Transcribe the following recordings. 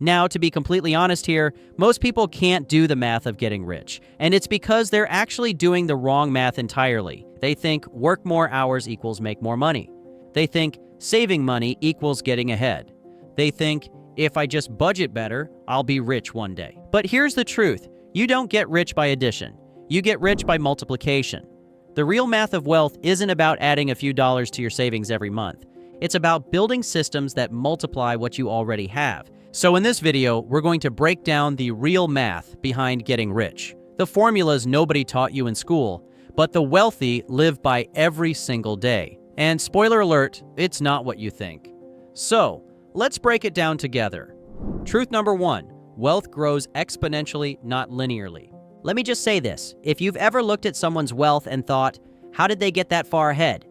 Now, to be completely honest here, most people can't do the math of getting rich, and it's because they're actually doing the wrong math entirely. They think work more hours equals make more money. They think saving money equals getting ahead. They think if I just budget better, I'll be rich one day. But here's the truth. You don't get rich by addition. You get rich by multiplication. The real math of wealth isn't about adding a few dollars to your savings every month. It's about building systems that multiply what you already have. So in this video, we're going to break down the real math behind getting rich. The formulas nobody taught you in school, but the wealthy live by every single day. And spoiler alert, it's not what you think. So, let's break it down together. Truth number 1, wealth grows exponentially, not linearly. Let me just say this, if you've ever looked at someone's wealth and thought, how did they get that far ahead?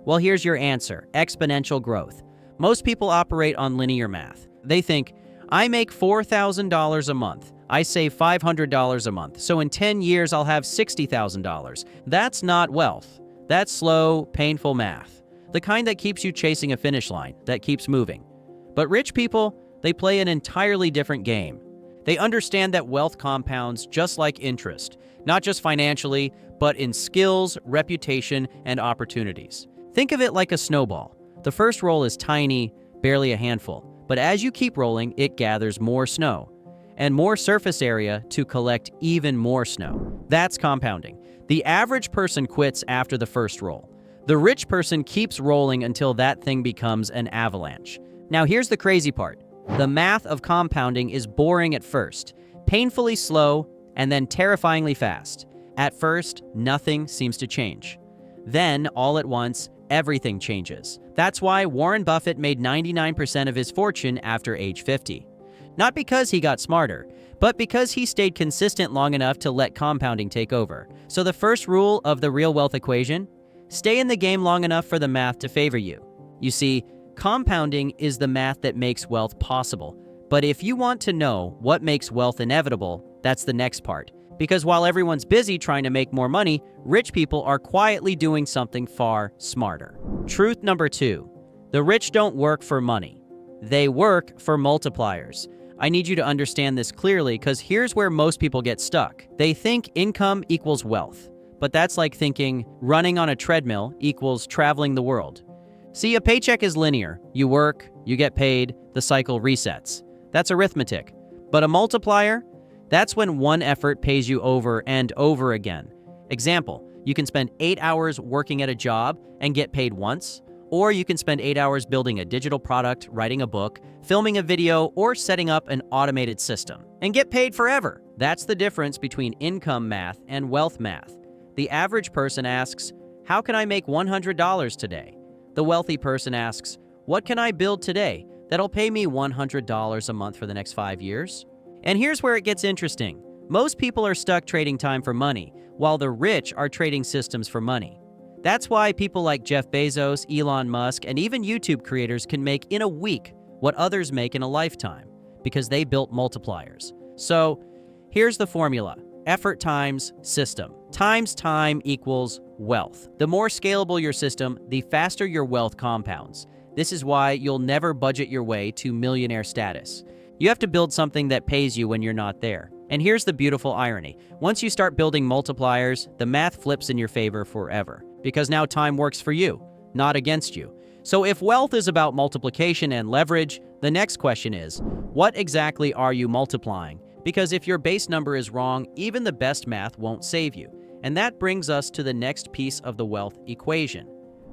Well, here's your answer, exponential growth. Most people operate on linear math. They think, I make $4,000 a month. I save $500 a month. So in 10 years, I'll have $60,000. That's not wealth. That's slow, painful math. The kind that keeps you chasing a finish line, that keeps moving. But rich people, they play an entirely different game. They understand that wealth compounds just like interest, not just financially, but in skills, reputation, and opportunities. Think of it like a snowball. The first roll is tiny, barely a handful. But as you keep rolling, it gathers more snow and more surface area to collect even more snow. That's compounding. The average person quits after the first roll. The rich person keeps rolling until that thing becomes an avalanche. Now here's the crazy part. The math of compounding is boring at first, painfully slow, and then terrifyingly fast. At first, nothing seems to change. Then, all at once, everything changes. That's why Warren Buffett made 99% of his fortune after age 50. Not because he got smarter, but because he stayed consistent long enough to let compounding take over. So the first rule of the real wealth equation? Stay in the game long enough for the math to favor you. You see, compounding is the math that makes wealth possible. But if you want to know what makes wealth inevitable, that's the next part. Because while everyone's busy trying to make more money, rich people are quietly doing something far smarter. Truth number 2, the rich don't work for money. They work for multipliers. I need you to understand this clearly because here's where most people get stuck. They think income equals wealth, but that's like thinking running on a treadmill equals traveling the world. See, a paycheck is linear. You work, you get paid, the cycle resets. That's arithmetic. But a multiplier? That's when one effort pays you over and over again. Example, you can spend 8 hours working at a job and get paid once, or you can spend 8 hours building a digital product, writing a book, filming a video, or setting up an automated system, and get paid forever. That's the difference between income math and wealth math. The average person asks, how can I make $100 today? The wealthy person asks, what can I build today that'll pay me $100 a month for the next 5 years? And here's where it gets interesting. Most people are stuck trading time for money, while the rich are trading systems for money. That's why people like Jeff Bezos, Elon Musk, and even YouTube creators can make in a week what others make in a lifetime, because they built multipliers. So here's the formula. Effort times system times time equals wealth. The more scalable your system, the faster your wealth compounds. This is why you'll never budget your way to millionaire status. You have to build something that pays you when you're not there. And here's the beautiful irony. Once you start building multipliers, the math flips in your favor forever. Because now time works for you, not against you. So if wealth is about multiplication and leverage, the next question is, what exactly are you multiplying? Because if your base number is wrong, even the best math won't save you. And that brings us to the next piece of the wealth equation.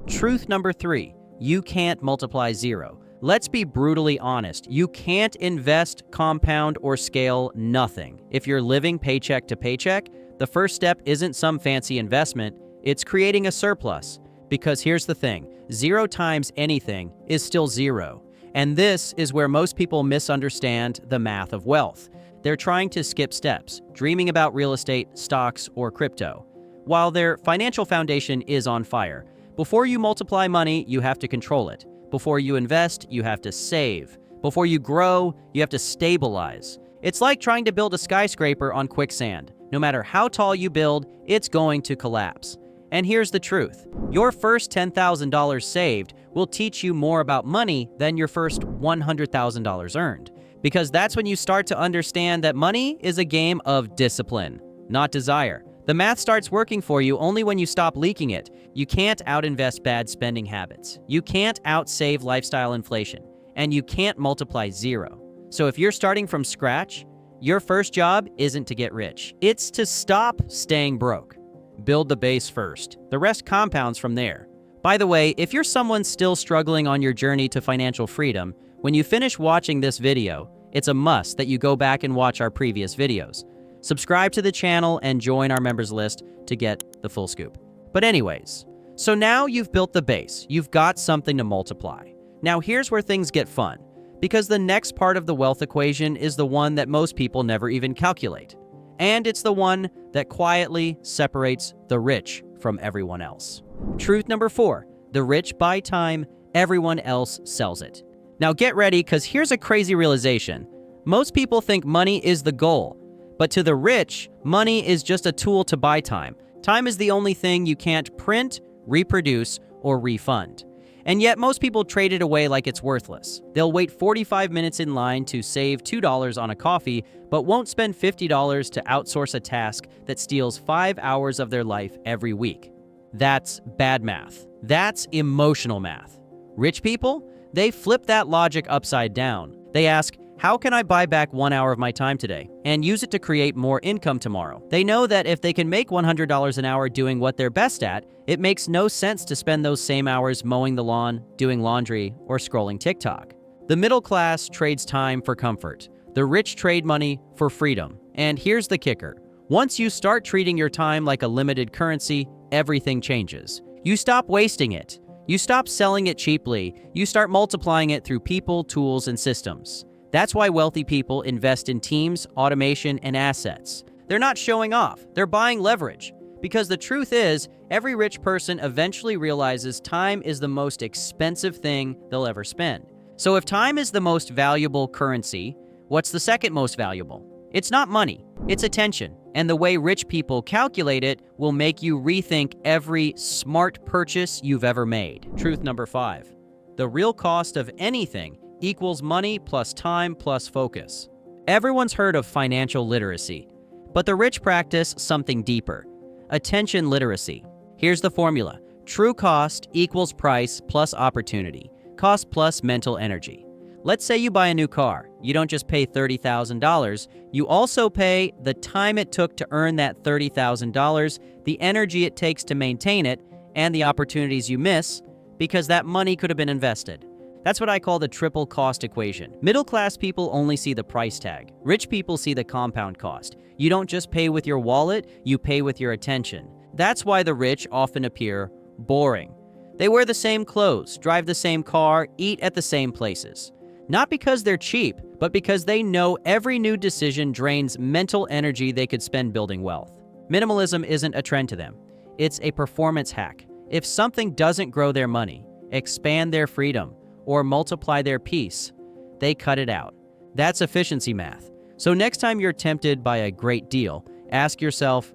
Truth number 3, you can't multiply zero. Let's be brutally honest. You can't invest, compound, or scale nothing. If you're living paycheck to paycheck, the first step isn't some fancy investment, it's creating a surplus. Because here's the thing, 0 times anything is still 0. And this is where most people misunderstand the math of wealth. They're trying to skip steps, dreaming about real estate, stocks, or crypto, while their financial foundation is on fire. Before you multiply money, you have to control it. Before you invest, you have to save. Before you grow, you have to stabilize. It's like trying to build a skyscraper on quicksand. No matter how tall you build, it's going to collapse. And here's the truth. Your first $10,000 saved will teach you more about money than your first $100,000 earned. because that's when you start to understand that money is a game of discipline, not desire. The math starts working for you only when you stop leaking it. You can't outinvest bad spending habits. You can't outsave lifestyle inflation. And you can't multiply zero. So if you're starting from scratch, your first job isn't to get rich. It's to stop staying broke. Build the base first. The rest compounds from there. By the way, if you're someone still struggling on your journey to financial freedom, when you finish watching this video, it's a must that you go back and watch our previous videos. Subscribe to the channel and join our members list to get the full scoop. But anyways, so now you've built the base. You've got something to multiply. Now here's where things get fun, because the next part of the wealth equation is the one that most people never even calculate. And it's the one that quietly separates the rich from everyone else. Truth number 4, the rich buy time, everyone else sells it. Now get ready, because here's a crazy realization. Most people think money is the goal, but to the rich, money is just a tool to buy time. Time is the only thing you can't print, reproduce, or refund. And yet most people trade it away like it's worthless. They'll wait 45 minutes in line to save $2 on a coffee, but won't spend $50 to outsource a task that steals 5 hours of their life every week. That's bad math. That's emotional math. Rich people, they flip that logic upside down. They ask, how can I buy back 1 hour of my time today and use it to create more income tomorrow? They know that if they can make $100 an hour doing what they're best at, it makes no sense to spend those same hours mowing the lawn, doing laundry, or scrolling TikTok. The middle class trades time for comfort. The rich trade money for freedom. And here's the kicker. Once you start treating your time like a limited currency, everything changes. You stop wasting it. You stop selling it cheaply. You start multiplying it through people, tools, and systems. That's why wealthy people invest in teams, automation, and assets. They're not showing off. They're buying leverage. Because the truth is, every rich person eventually realizes time is the most expensive thing they'll ever spend. So if time is the most valuable currency, what's the second most valuable? It's not money, it's attention. And the way rich people calculate it will make you rethink every smart purchase you've ever made. Truth number 5. The real cost of anything equals money plus time plus focus. Everyone's heard of financial literacy, but the rich practice something deeper. Attention literacy. Here's the formula. True cost equals price plus opportunity. Cost plus mental energy. Let's say you buy a new car. You don't just pay $30,000, you also pay the time it took to earn that $30,000, the energy it takes to maintain it, and the opportunities you miss because that money could have been invested. That's what I call the triple cost equation. Middle-class people only see the price tag. Rich people see the compound cost. You don't just pay with your wallet, you pay with your attention. That's why the rich often appear boring. They wear the same clothes, drive the same car, eat at the same places. Not because they're cheap, but because they know every new decision drains mental energy they could spend building wealth. Minimalism isn't a trend to them. It's a performance hack. If something doesn't grow their money, expand their freedom, or multiply their peace, they cut it out. That's efficiency math. So next time you're tempted by a great deal, ask yourself,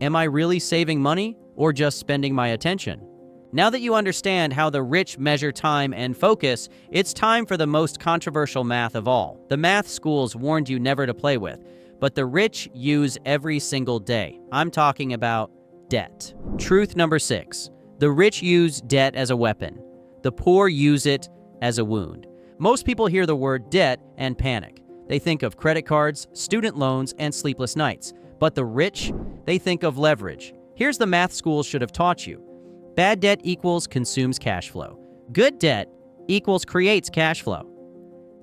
am I really saving money or just spending my attention? Now that you understand how the rich measure time and focus, it's time for the most controversial math of all. The math schools warned you never to play with, but the rich use every single day. I'm talking about debt. Truth number 6. The rich use debt as a weapon. The poor use it as a wound. Most people hear the word debt and panic. They think of credit cards, student loans, and sleepless nights. But the rich, they think of leverage. Here's the math schools should have taught you. Bad debt equals consumes cash flow. Good debt equals creates cash flow.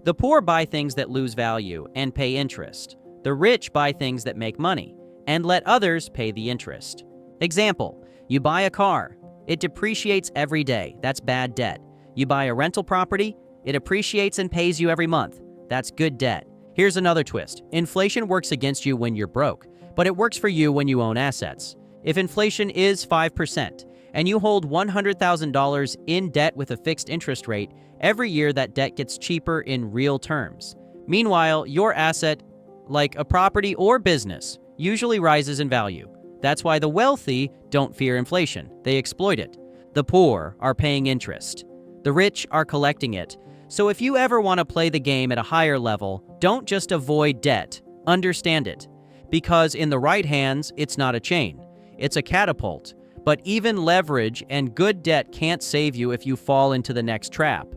The poor buy things that lose value and pay interest. The rich buy things that make money and let others pay the interest. Example, you buy a car. It depreciates every day. That's bad debt. You buy a rental property. It appreciates and pays you every month. That's good debt. Here's another twist. Inflation works against you when you're broke, but it works for you when you own assets. If inflation is 5%, and you hold $100,000 in debt with a fixed interest rate, every year that debt gets cheaper in real terms. Meanwhile, your asset, like a property or business, usually rises in value. That's why the wealthy don't fear inflation. They exploit it. The poor are paying interest. The rich are collecting it. So if you ever want to play the game at a higher level, Don't just avoid debt, understand it. Because in the right hands, it's not a chain, it's a catapult. But even leverage and good debt can't save you if you fall into the next trap,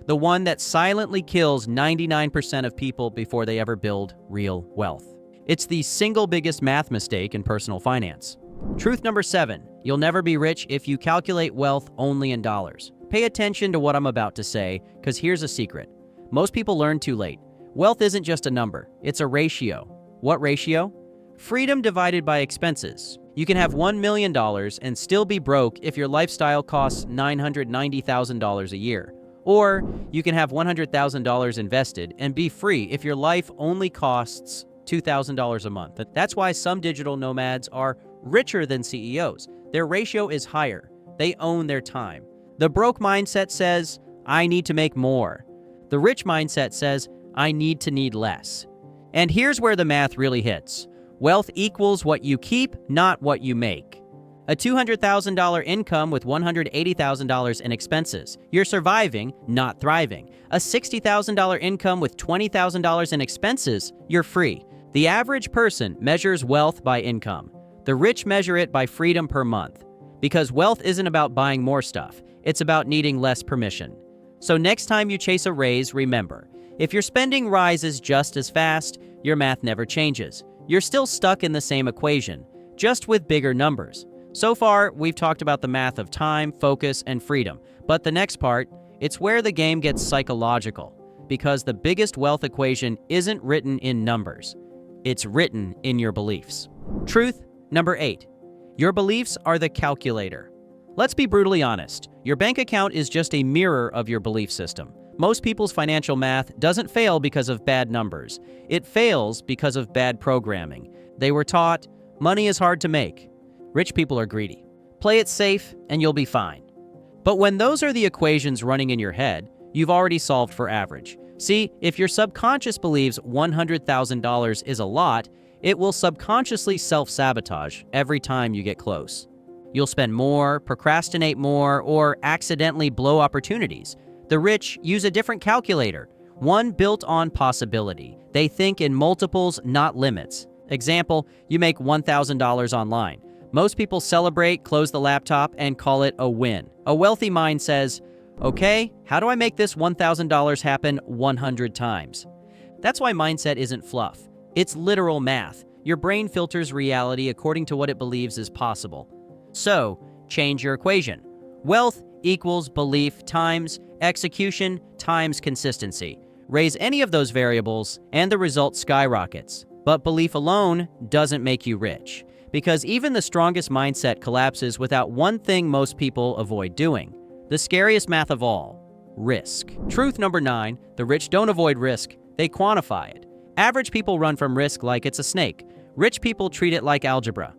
the one that silently kills 99% of people before they ever build real wealth. It's the single biggest math mistake in personal finance. Truth number 7, you'll never be rich if you calculate wealth only in dollars. Pay attention to what I'm about to say, because here's a secret. Most people learn too late. Wealth isn't just a number, it's a ratio. What ratio? Freedom divided by expenses. You can have $1 million and still be broke if your lifestyle costs $990,000 a year. Or you can have $100,000 invested and be free if your life only costs $2,000 a month. That's why some digital nomads are richer than CEOs. Their ratio is higher. They own their time. The broke mindset says, I need to make more. The rich mindset says, I need to need less. And here's where the math really hits. Wealth equals what you keep, not what you make. A $200,000 income with $180,000 in expenses. You're surviving, not thriving. A $60,000 income with $20,000 in expenses. You're free. The average person measures wealth by income. The rich measure it by freedom per month. Because wealth isn't about buying more stuff. It's about needing less permission. So next time you chase a raise, remember, if your spending rises just as fast, your math never changes. You're still stuck in the same equation, just with bigger numbers. So far, we've talked about the math of time, focus, and freedom. But the next part, it's where the game gets psychological, because the biggest wealth equation isn't written in numbers. It's written in your beliefs. Truth number 8, your beliefs are the calculator. Let's be brutally honest. Your bank account is just a mirror of your belief system. Most people's financial math doesn't fail because of bad numbers. It fails because of bad programming. They were taught, money is hard to make. Rich people are greedy. Play it safe and you'll be fine. But when those are the equations running in your head, you've already solved for average. See, if your subconscious believes $100,000 is a lot, it will subconsciously self-sabotage every time you get close. You'll spend more, procrastinate more, or accidentally blow opportunities. The rich use a different calculator, one built on possibility. They think in multiples, not limits. Example, you make $1,000 online. Most people celebrate, close the laptop, and call it a win. A wealthy mind says, okay, how do I make this $1,000 happen 100 times? That's why mindset isn't fluff. It's literal math. Your brain filters reality according to what it believes is possible. So, change your equation. Wealth equals belief times execution times consistency. Raise any of those variables and the result skyrockets. But belief alone doesn't make you rich, because even the strongest mindset collapses without one thing most people avoid doing. The scariest math of all, risk. Truth number 9, the rich don't avoid risk, they quantify it. Average people run from risk like it's a snake. Rich people treat it like algebra.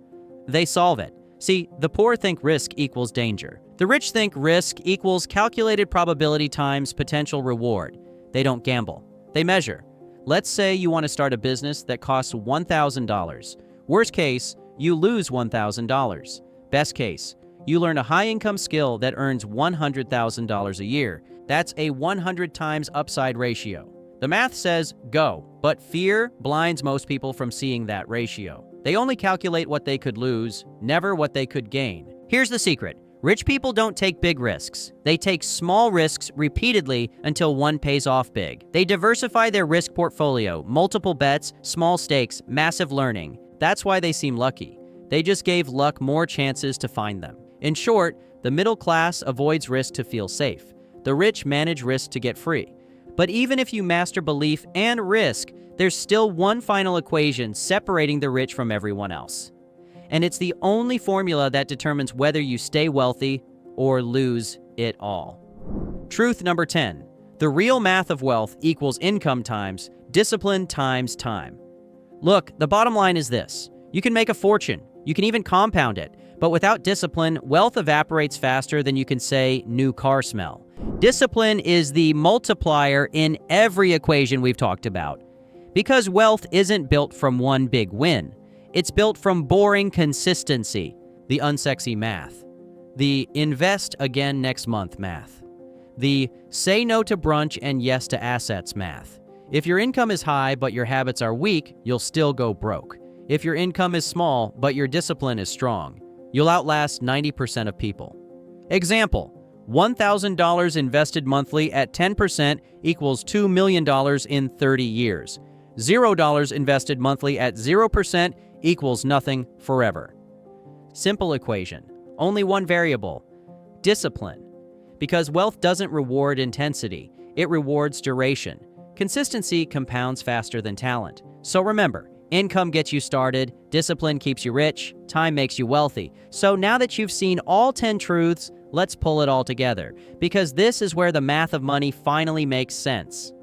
They solve it. See, the poor think risk equals danger. The rich think risk equals calculated probability times potential reward. They don't gamble. They measure. Let's say you want to start a business that costs $1,000. Worst case, you lose $1,000. Best case, you learn a high-income skill that earns $100,000 a year. That's a 100 times upside ratio. The math says go, but fear blinds most people from seeing that ratio. They only calculate what they could lose, never what they could gain. Here's the secret. Rich people don't take big risks. They take small risks repeatedly until one pays off big. They diversify their risk portfolio, multiple bets, small stakes, massive learning. That's why they seem lucky. They just gave luck more chances to find them. In short, the middle class avoids risk to feel safe. The rich manage risk to get free. But even if you master belief and risk, there's still one final equation separating the rich from everyone else. And it's the only formula that determines whether you stay wealthy or lose it all. Truth number 10. The real math of wealth equals income times discipline times time. Look, the bottom line is this. You can make a fortune. You can even compound it. But without discipline, wealth evaporates faster than you can say new car smell. Discipline is the multiplier in every equation we've talked about. Because wealth isn't built from one big win. It's built from boring consistency, the unsexy math, the invest again next month math, the say no to brunch and yes to assets math. If your income is high but your habits are weak, you'll still go broke. If your income is small but your discipline is strong, you'll outlast 90% of people. Example: $1,000 invested monthly at 10% equals $2 million in 30 years. $0 invested monthly at 0% equals nothing forever. Simple equation. Only one variable: discipline. Because wealth doesn't reward intensity, it rewards duration. Consistency compounds faster than talent. So remember, income gets you started, discipline keeps you rich, time makes you wealthy. So now that you've seen all 10 truths, let's pull it all together, because this is where the math of money finally makes sense.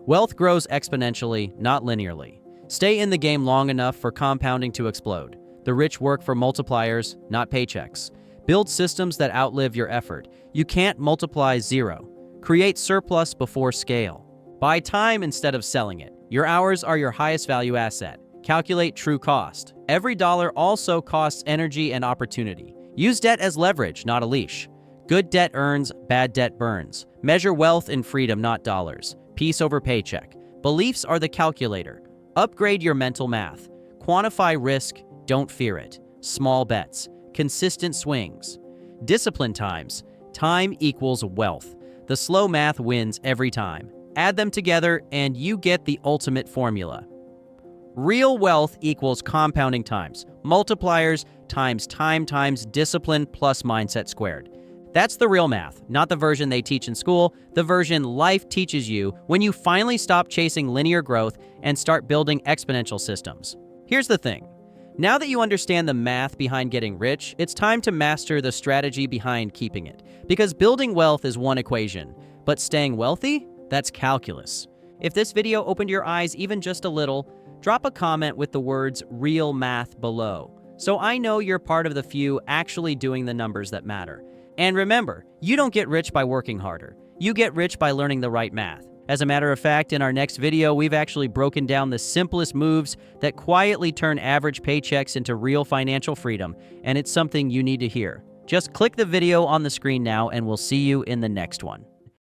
Wealth grows exponentially, not linearly. Stay in the game long enough for compounding to explode. The rich work for multipliers, not paychecks. Build systems that outlive your effort. You can't multiply zero. Create surplus before scale. Buy time instead of selling it. Your hours are your highest value asset. Calculate true cost. Every dollar also costs energy and opportunity. Use debt as leverage, not a leash. Good debt earns, bad debt burns. Measure wealth in freedom, not dollars. Peace over paycheck. Beliefs are the calculator. Upgrade your mental math. Quantify risk, don't fear it. Small bets. Consistent swings. Discipline times. Time equals wealth. The slow math wins every time. Add them together and you get the ultimate formula. Real wealth equals compounding times. Multipliers times time times discipline plus mindset squared. That's the real math, not the version they teach in school, the version life teaches you when you finally stop chasing linear growth and start building exponential systems. Here's the thing. Now that you understand the math behind getting rich, it's time to master the strategy behind keeping it. Because building wealth is one equation, but staying wealthy? That's calculus. If this video opened your eyes even just a little, drop a comment with the words "real math" below, so I know you're part of the few actually doing the numbers that matter. And remember, you don't get rich by working harder. You get rich by learning the right math. As a matter of fact, in our next video, we've actually broken down the simplest moves that quietly turn average paychecks into real financial freedom, and it's something you need to hear. Just click the video on the screen now, and we'll see you in the next one.